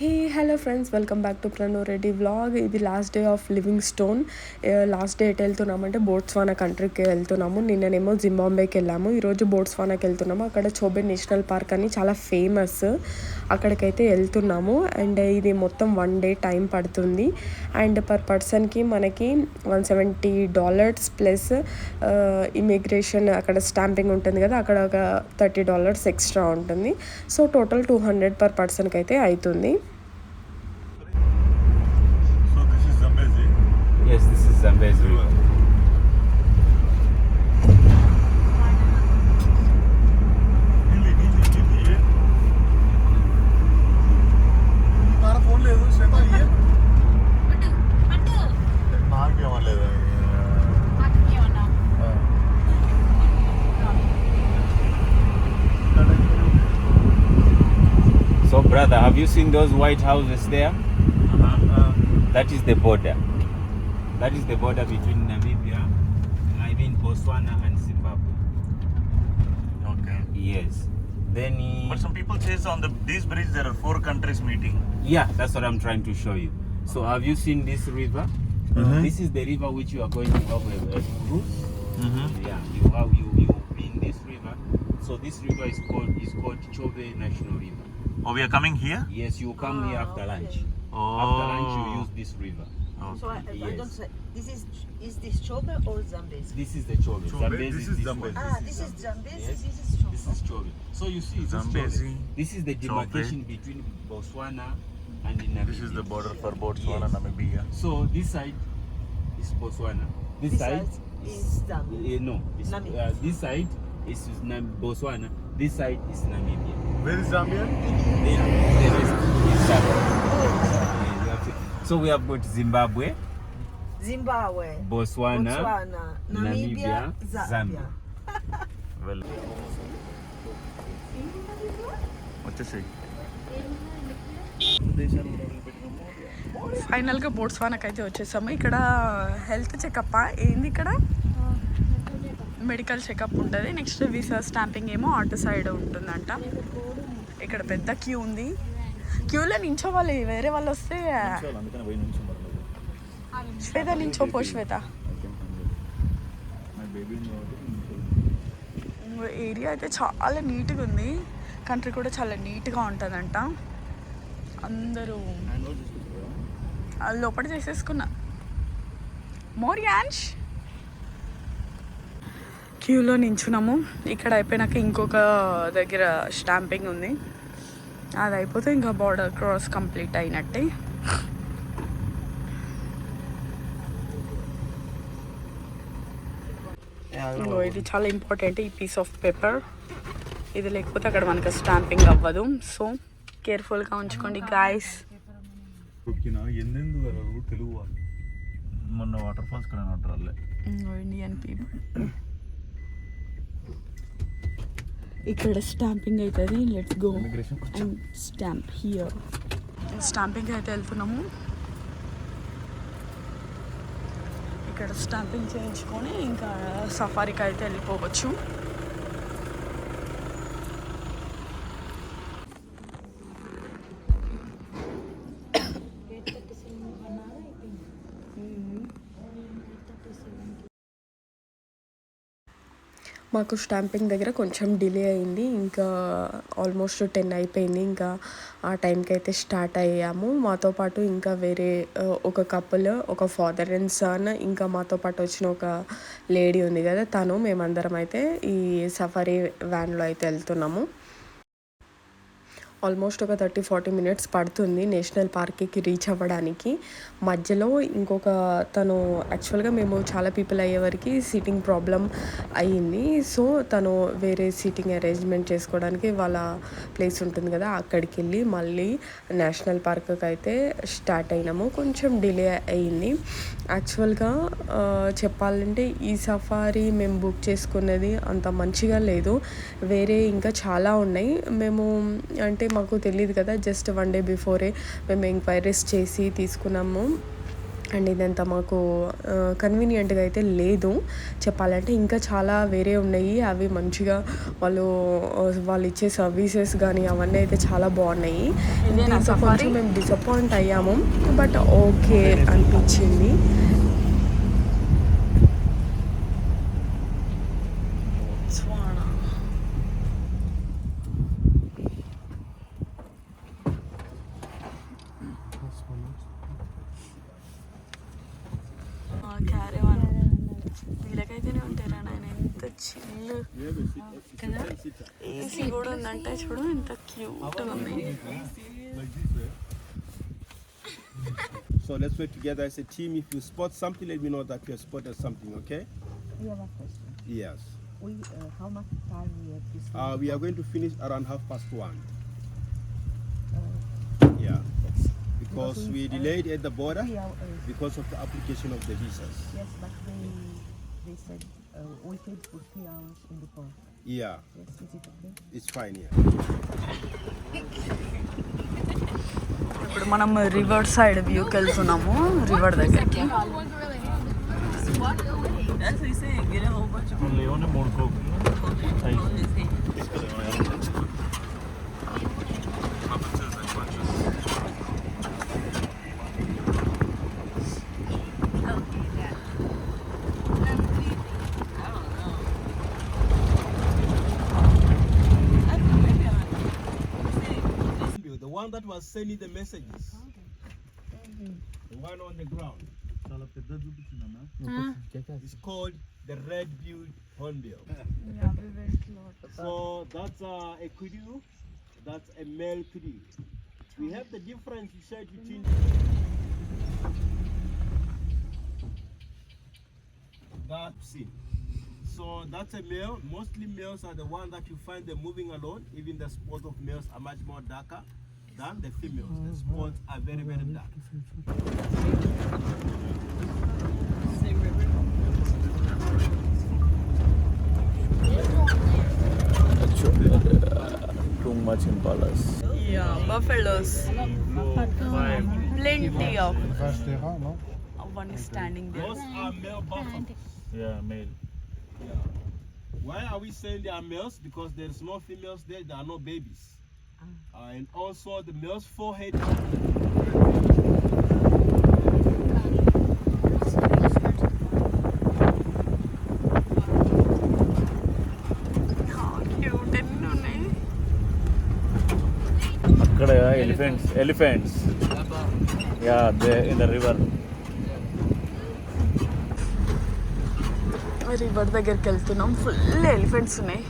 Hey hello friends, welcome back to Pranu Reddy vlog. ఇది last day of Livingstone. Last day ఎటు వెళ్తున్నామంటే Botswana కంట్రీకి వెళ్తున్నాము. నిన్ననేమో జింబాబ్వేకి వెళ్ళాము, ఈరోజు బోట్స్వానాకి వెళ్తున్నాము. అక్కడ చోబే నేషనల్ పార్క్ అని చాలా ఫేమస్, అక్కడికైతే వెళ్తున్నాము. అండ్ ఇది మొత్తం 1 డే టైం పడుతుంది. అండ్ పర్ పర్సన్కి మనకి $170 ప్లస్ ఇమిగ్రేషన్ అక్కడ స్టాంపింగ్ ఉంటుంది కదా, అక్కడ ఒక $30 ఎక్స్ట్రా ఉంటుంది. సో టోటల్ 200 పర్ పర్సన్కి అయితే అవుతుంది. Yes, this is Zambezi River. So brother, have you seen those white houses there? That is the border. That is the border between Namibia, Botswana and Zimbabwe. Okay. Yes. Then But some people says on this bridge there are 4 countries meeting. yeah, that's what I'm trying to show you. So have you seen this river? This is the river which you are going to have a cruise. Yeah, you in this river. So this river is called Chobe National River. Oh, we are coming here? Yes, you come here after lunch. Oh. After lunch you use this river. So I Yes. don't say, is this Chobe or Zambezi? This is the Chobe. Zambezi This is is this Zambezi. one. This is Zambezi, Yes. this is Chobe. This is Chobe. So you see, this Zambezi, Chobe. This is the demarcation between Botswana and Namibia. This is the border for Botswana, Yes. Namibia. So this side is Botswana. This side is Zambia. no. Namibia. This side is Botswana. This side is Namibia. Where is Zambia? Then the rest is Zambia. So we have got Zimbabwe, Zimbabwe, Botswana, Namibia, Zambia. Well. వచ్చేసాయి ఫైనల్గా బోట్స్వానాకి అయితే వచ్చేసాము. ఇక్కడ health checkup ఏంది, ఇక్కడ medical checkup ఉంటుంది. Next visa stamping ఏమో అటు సైడ్ ఉంటుందంట. ఇక్కడ పెద్ద క్యూ ఉంది. క్యూలో నించోవాలి, వేరే వాళ్ళు వస్తే. శ్వేత నించోపో, శ్వేత. ఏరియా అయితే చాలా నీట్గా ఉంది. కంట్రీ కూడా చాలా నీట్గా ఉంటుందంట. అందరూ లోపల చేసేసుకున్నా. మోరియాన్ష్ క్యూలో నించున్నాము. ఇక్కడ అయిపోయినాక ఇంకొక దగ్గర స్టాంపింగ్ ఉంది, అది అయిపోతే ఇంకా బార్డర్ క్రాస్ కంప్లీట్ అయినట్టే. ఇది చాలా ఇంపార్టెంట్, ఈ పీస్ ఆఫ్ పేపర్. ఇది లేకపోతే అక్కడ మనకు స్టాంపింగ్ అవ్వదు. సో కేర్ఫుల్గా ఉంచుకోండి గాయస్. తెలుగు మొన్న వాటర్ ఫాల్స్ కూడా నోట్రాలే ఇండియన్ పీపుల్. ఇక్కడ స్టాంపింగ్ అవుతుంది. Let's go and stamp here. Stamping అయితే వెళ్తున్నాము. ఇక్కడ స్టాంపింగ్ చేయించుకొని ఇంకా సఫారీకి అయితే వెళ్ళిపోవచ్చు. మాకు స్టాంపింగ్ దగ్గర కొంచెం డిలే అయింది, ఇంకా ఆల్మోస్ట్ 10 అయిపోయింది. ఇంకా ఆ టైంకి అయితే స్టార్ట్ అయ్యాము. మాతో పాటు ఇంకా వేరే ఒక కపుల్, ఒక ఫాదర్ అండ్ సన్, ఇంకా మాతో పాటు వచ్చిన ఒక లేడీ ఉంది కదా, తను, మేమందరం అయితే ఈ సఫారీ వ్యాన్లో అయితే వెళ్తున్నాము. ఆల్మోస్ట్ ఒక 30-40 మినిట్స్ పడుతుంది నేషనల్ పార్క్కి రీచ్ అవ్వడానికి. మధ్యలో ఇంకొక తను, యాక్చువల్గా మేము చాలా పీపుల్ అయ్యేవరకు సీటింగ్ ప్రాబ్లం అయ్యింది. సో తను వేరే సీటింగ్ అరేంజ్మెంట్ చేసుకోవడానికి వాళ్ళ ప్లేస్ ఉంటుంది కదా, అక్కడికి వెళ్ళి మళ్ళీ నేషనల్ పార్క్కి అయితే స్టార్ట్ అయినాము. కొంచెం డిలే అయ్యింది. యాక్చువల్గా చెప్పాలంటే ఈ సఫారీ మేము బుక్ చేసుకున్నది అంత మంచిగా లేదు. వేరే ఇంకా చాలా ఉన్నాయి. మేము అంటే మాకు తెలియదు కదా, జస్ట్ 1 డే బిఫోరే మేము ఎంక్వైరీస్ చేసి తీసుకున్నాము. అండ్ ఇదంతా మాకు కన్వీనియంట్గా అయితే లేదు చెప్పాలంటే. ఇంకా చాలా వేరే ఉన్నాయి, అవి మంచిగా వాళ్ళు ఇచ్చే సర్వీసెస్ కానీ అవన్నీ అయితే చాలా బాగున్నాయి. దీంతో కొంచెం మేము డిసప్పాయింట్ అయ్యాము, బట్ ఓకే అనిపించింది. వీళ్ళకైతేనే ఉంటారా నాయన, ఎంత చిల్లు కదా. ఏసీ కూడా ఉందంటే చూడు ఎంత క్యూట్గా ఉంది. So let's work together as a team. If you spot something, let me know that you have spotted something, okay? We have a question. Yes. How much time we have to spend? We are going to finish around 1:30. Yeah. Because we delayed at the border 3 hours. because of the application of the visas. Yes, but they said we paid for 3 hours in the port. Yeah, Yes, is it okay? it's fine, yeah. ఇప్పుడు మనం river side వ్యూకి వెళ్తున్నాము, river దగ్గరికి. లేవని 3 coke The one that was sending the messages. The one on the ground. చాలా పెద్ద చూపించిందన్న. It's called the red-billed hornbill. So that's a kudu, that's a male kudu. We have the difference you said between that see. So that's a male. Mostly males are the one that you find them moving alone. Even the spots of males are much more darker than the females. The spots are very, very dark. Too much impalas. Yeah, buffaloes. Plenty of. One is standing there. Those are male buffaloes. Yeah, male. Why are we saying they are males? Because there's no females there, there are no babies. And also the male's forehead. అక్కడ elephants yeah they in the river. River దగ్గరికి వెళ్తున్నాం, full elephants ఉన్నాయి.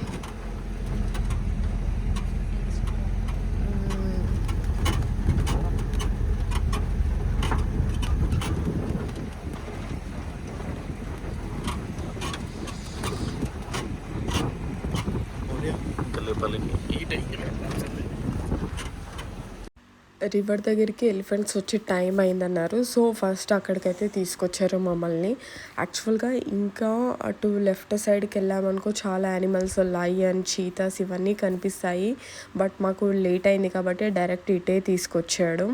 River దగ్గరికి elephants వచ్చి time అయిందన్నారు. So first అక్కడికైతే తీసుకొచ్చారు మమ్మల్ని. యాక్చువల్గా ఇంకా అటు లెఫ్ట్ సైడ్కి వెళ్ళామనుకో చాలా యానిమల్స్, లయన్, చీతాస్ ఇవన్నీ కనిపిస్తాయి. బట్ మాకు లేట్ అయింది కాబట్టి డైరెక్ట్ ఇటే తీసుకొచ్చాడు.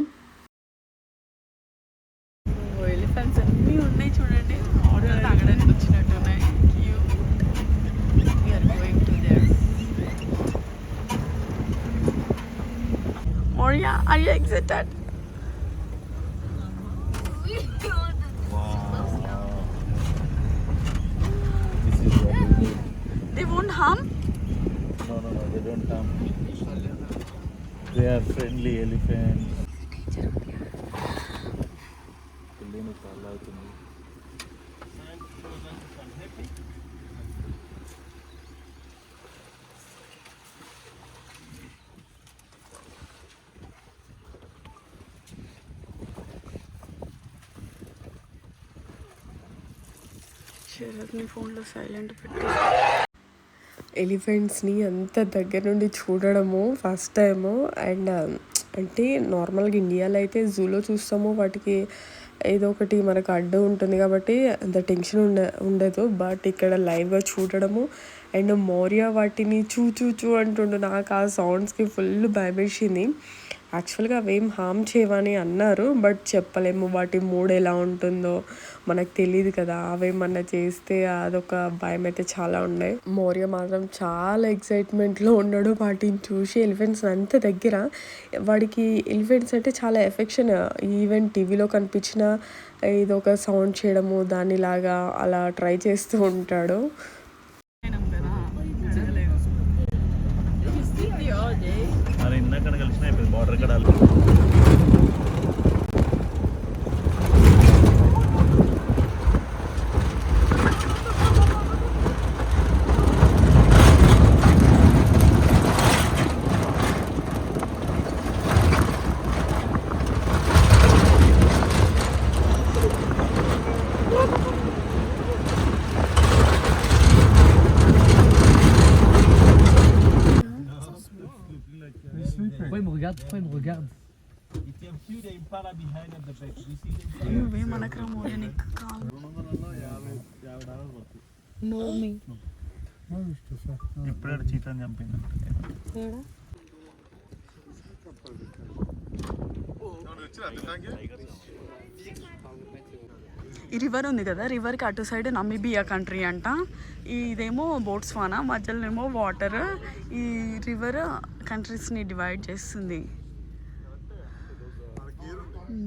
ఎలిఫెంట్స్ అన్నీ ఉన్నాయి చూడండి, వాటర్ తాగడానికి వచ్చినట్టున్నాయి. Moria, are you excited? This is very good. They won't harm? No, they don't harm. They are friendly elephants. పిల్లని చాలా అవుతుంది. శరత్ని ఫోన్లో సైలెంట్ పెట్టి ఎలిఫెంట్స్ని అంత దగ్గర నుండి చూడడము ఫస్ట్ టైము. అండ్ అంటే నార్మల్గా ఇండియాలో అయితే జూలో చూస్తాము, వాటికి ఏదో ఒకటి మనకు అడ్డు ఉంటుంది కాబట్టి అంత టెన్షన్ ఉండదు. బట్ ఇక్కడ లైవ్గా చూడడము అండ్ మోరియా వాటిని చూ చూ చూ అంటుండు. నాకు ఆ సౌండ్స్కి ఫుల్ భయం వేసింది. యాక్చువల్గా అవేం హామ్ చేయవని అన్నారు, బట్ చెప్పలేము వాటి మూడ్ ఎలా ఉంటుందో మనకు తెలియదు కదా. అవేమన్నా చేస్తే అదొక భయం అయితే చాలా ఉండే. మౌర్య మాత్రం చాలా ఎక్సైట్మెంట్లో ఉన్నాడు వాటిని చూసి. ఎలిఫెంట్స్ అంత దగ్గర, వాడికి ఎలిఫెంట్స్ అంటే చాలా ఎఫెక్షన్. ఈవెన్ టీవీలో కనిపించిన ఏదో ఒక సౌండ్ చేయడము దానిలాగా అలా ట్రై చేస్తూ ఉంటాడు. అది ఇందాక కలిసిన అయిపోయింది border కడాలి. Pourquoi il me regarde? You can feel the impala behind at the back. You see the impala? నువ్వేమనకరా మౌర్య, నీకు కాదు. ఇప్పుడే చీతని చంపింది. ఈ రివర్ ఉంది కదా, రివర్కి అటు సైడ్ నమీబియా కంట్రీ అంట, ఇదేమో బోట్స్వానా, మధ్యలోనేమో వాటర్. ఈ రివర్ కంట్రీస్ని డివైడ్ చేస్తుంది.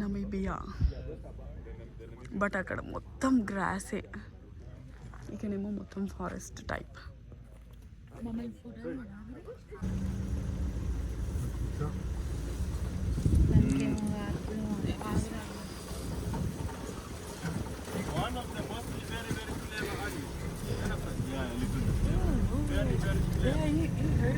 నమీబియా, బట్ అక్కడ మొత్తం గ్రాసే, ఇకనేమో మొత్తం forest type. One of the most very, very clever animals. Yeah, a little bit. Very, very clever.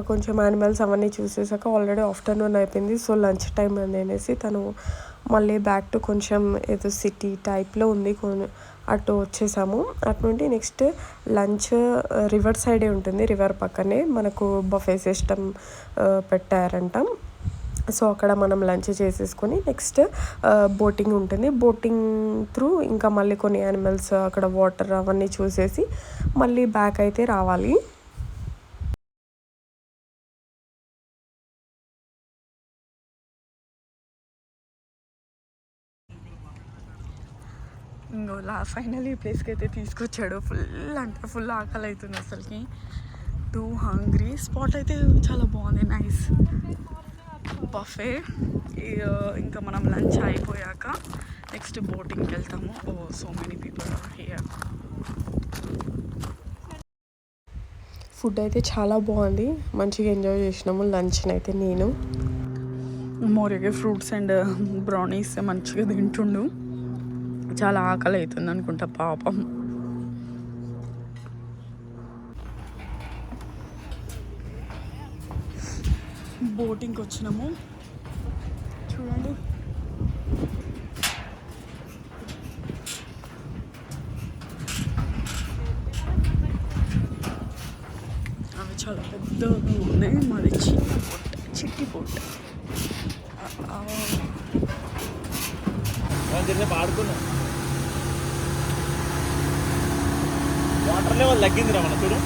కొంచెం యానిమల్స్ అవన్నీ చూసేసాక ఆల్రెడీ ఆఫ్టర్నూన్ అయిపోయింది. సో లంచ్ టైం అని అనేసి తను మళ్ళీ బ్యాక్ టు కొంచెం ఏదో సిటీ టైప్లో ఉంది, అటు వచ్చేసాము. అటు నుండి నెక్స్ట్ లంచ్ రివర్ సైడే ఉంటుంది, రివర్ పక్కనే మనకు బఫే సిస్టమ్ పెట్టారంట. సో అక్కడ మనం లంచ్ చేసేసుకొని నెక్స్ట్ బోటింగ్ ఉంటుంది. బోటింగ్ త్రూ ఇంకా మళ్ళీ కొన్ని యానిమల్స్ అక్కడ వాటర్ అవన్నీ చూసేసి మళ్ళీ బ్యాక్ అయితే రావాలి. ఇంకోలా ఫైనల్ ఈ ప్లేస్కి అయితే తీసుకొచ్చాడు. ఫుల్ అంటే ఫుల్ ఆకలి అవుతుంది అసలుకి. Two hungry. స్పాట్ అయితే చాలా బాగుంది, నైస్ బఫే. ఇంకా మనం లంచ్ అయిపోయాక నెక్స్ట్ బోటింగ్కి వెళ్తాము. Oh so many people are here. Food అయితే చాలా బాగుంది, మంచిగా ఎంజాయ్ చేసినాము లంచ్ని అయితే. నేను మోరియగా ఫ్రూట్స్ అండ్ బ్రౌనీస్ మంచిగా తింటుండు. చాలా ఆకలి అవుతుంది అనుకుంటా పాపం. బోటింగ్కి వచ్చినాము చూడండి. అవి చాలా పెద్దగా ఉన్నాయి. మాది చిన్న బోట్, చిట్టి బోట్. ఆడుకున్నా వాటర్ లెవెల్ తగ్గిందిరా మన చూడు.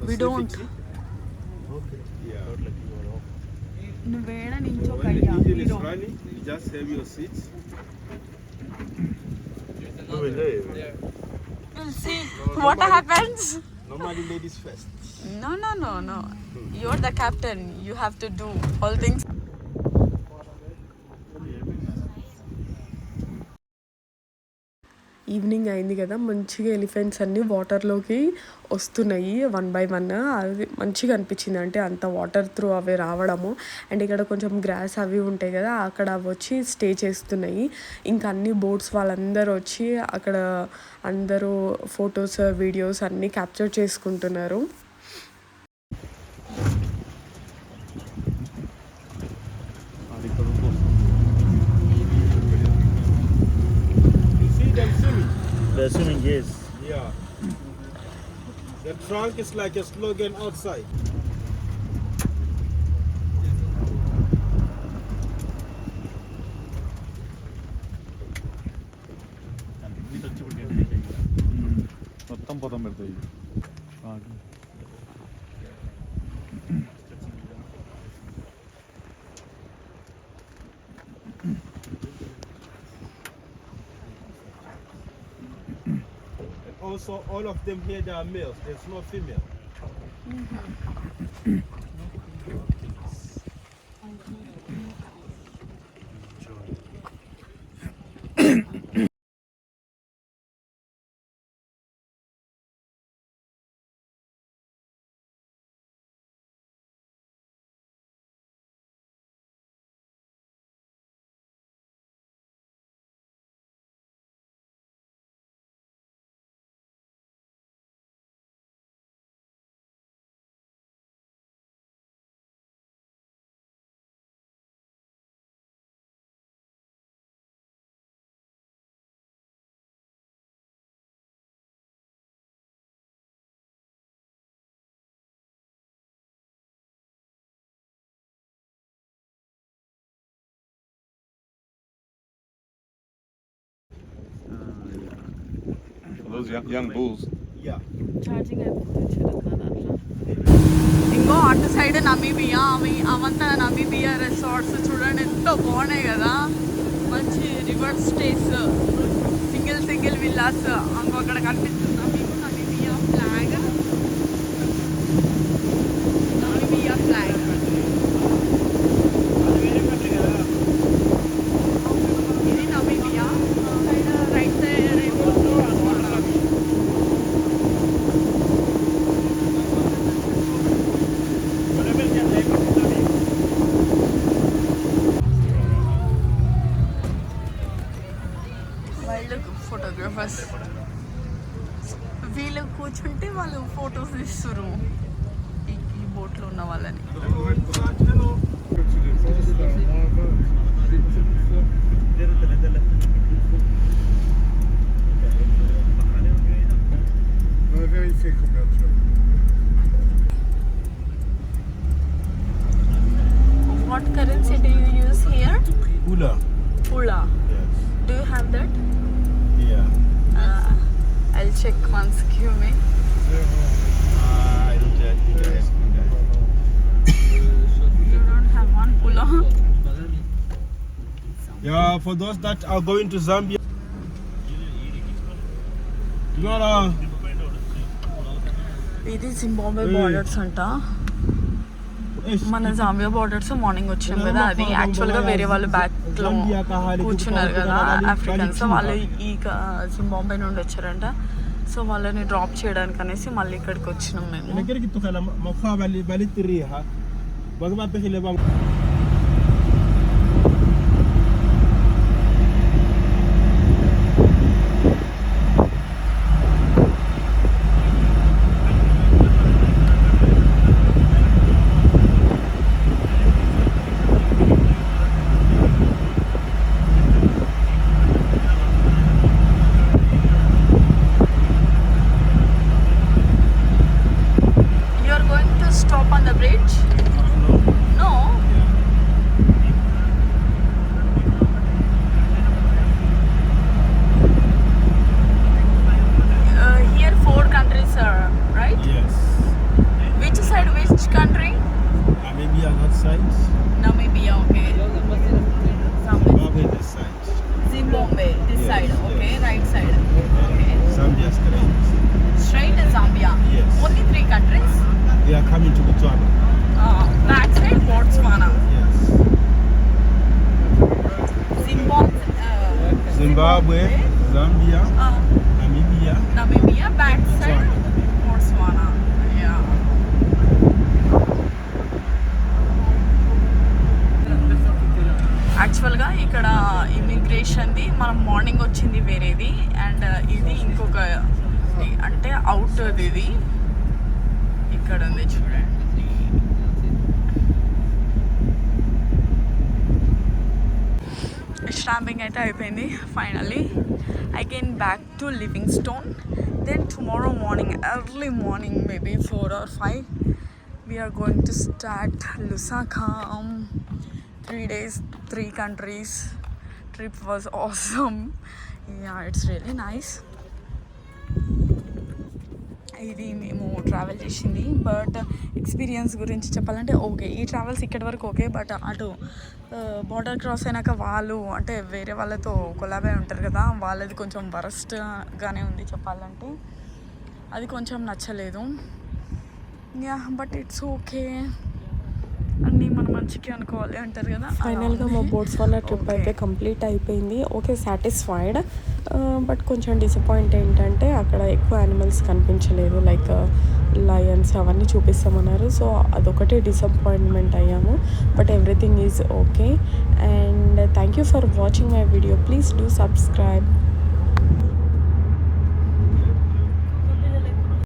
We don't. Yeah. నువ్వేడ When నించో the engine is running, you just have your seats. What happens? Normally ladies first. No. You're the captain. You have to do all things. Evening అయింది కదా, మంచిగా elephants అన్నీ వాటర్లోకి వస్తున్నాయి 1 by 1. అది మంచిగా అనిపించింది. అంటే అంత వాటర్ త్రూ అవి రావడము. అండ్ ఇక్కడ కొంచెం గ్రాస్ అవి ఉంటాయి కదా, అక్కడ అవి వచ్చి స్టే చేస్తున్నాయి. ఇంకా అన్ని బోట్స్ వాళ్ళందరూ వచ్చి అక్కడ అందరూ ఫొటోస్ వీడియోస్ అన్నీ క్యాప్చర్ చేసుకుంటున్నారు. You see them swimming? They're swimming, yes. Yeah. The trunk is like a slogan outside. మొత్తం పొతం పెడతాయి. Also, all of them here, they are males. There's no female. Those young bulls. Yeah. Charging అయిపోతుంది. ఇంకో అటు side Namibia, అవంతా Namibia resorts చూడండి ఎంతో బాగున్నాయి కదా. మంచి రివర్ స్టేస్, సింగిల్ విల్లాస్. ఇంకో అక్కడ కనిపిస్తుందా మీకు నమీబియా ఫ్లాగ్? Namibia flag. ఇది Namibia. Side right side photographers. వీళ్ళు కూర్చుంటే వాళ్ళు ఫొటోస్ తీస్తారు ఈ బోట్లో ఉన్న వాళ్ళని. What currency do you use here? Pula. Pula. Yes. Do you have that? Yeah. I'll check once. Give me. I don't Yeah, for those that are going to Zambia, you gotta. ఇది Zimbabwe borders అంట. మన Zambia borders morning వచ్చినాం కదా, అది యాక్చువల్గా వేరే వాళ్ళు బ్యాక్లో కూర్చున్నారు కదా ఆఫ్రికన్స్, వాళ్ళు ఈ జింబాబ్వే నుండి వచ్చారంట. సో వాళ్ళని డ్రాప్ చేయడానికి అనేసి మళ్ళీ ఇక్కడికి వచ్చినాం మేము. Zimbabwe, Zambia, Namibia, back side, Botswana. Yeah. యాక్చువల్గా ఇక్కడ ఇమిగ్రేషన్ది మనం మార్నింగ్ వచ్చింది వేరేది, అండ్ ఇది ఇంకొక అంటే అవుట్ ఇది ఇక్కడ ఉంది చూడండి. స్టాంపింగ్ అయితే అయిపోయింది finally. Again back to Livingstone. Then tomorrow morning, early morning, maybe 4 or 5, we are going to start Lusaka. 3 days, 3 countries. Trip was awesome. Yeah, it's really nice. ఇది మేము ట్రావెల్ చేసింది, బట్ ఎక్స్పీరియన్స్ గురించి చెప్పాలంటే okay, ఈ travels ఇక్కడి వరకు okay, but అటు border cross అయినాక వాళ్ళు అంటే వేరే వాళ్ళతో కొలాబై ఉంటారు కదా, వాళ్ళది కొంచెం వరస్ట్గానే ఉంది చెప్పాలంటే, అది కొంచెం నచ్చలేదు. యా, బట్ ఇట్స్ ఓకే, అన్నీ మన మంచికి అనుకోవాలి అంటారు కదా. ఫైనల్గా మా బోట్స్వానా ట్రిప్ అయితే కంప్లీట్ అయిపోయింది. ఓకే, సాటిస్ఫైడ్, బట్ కొంచెం డిసప్పాయింట్ ఏంటంటే అక్కడ ఎక్కువ యానిమల్స్ కనిపించలేదు, లైక్ లయన్స్ అవన్నీ చూపిస్తామన్నారు. సో అదొకటి డిసప్పాయింట్మెంట్ అయ్యాము, but everything is okay. And thank you for watching my video. Please do subscribe.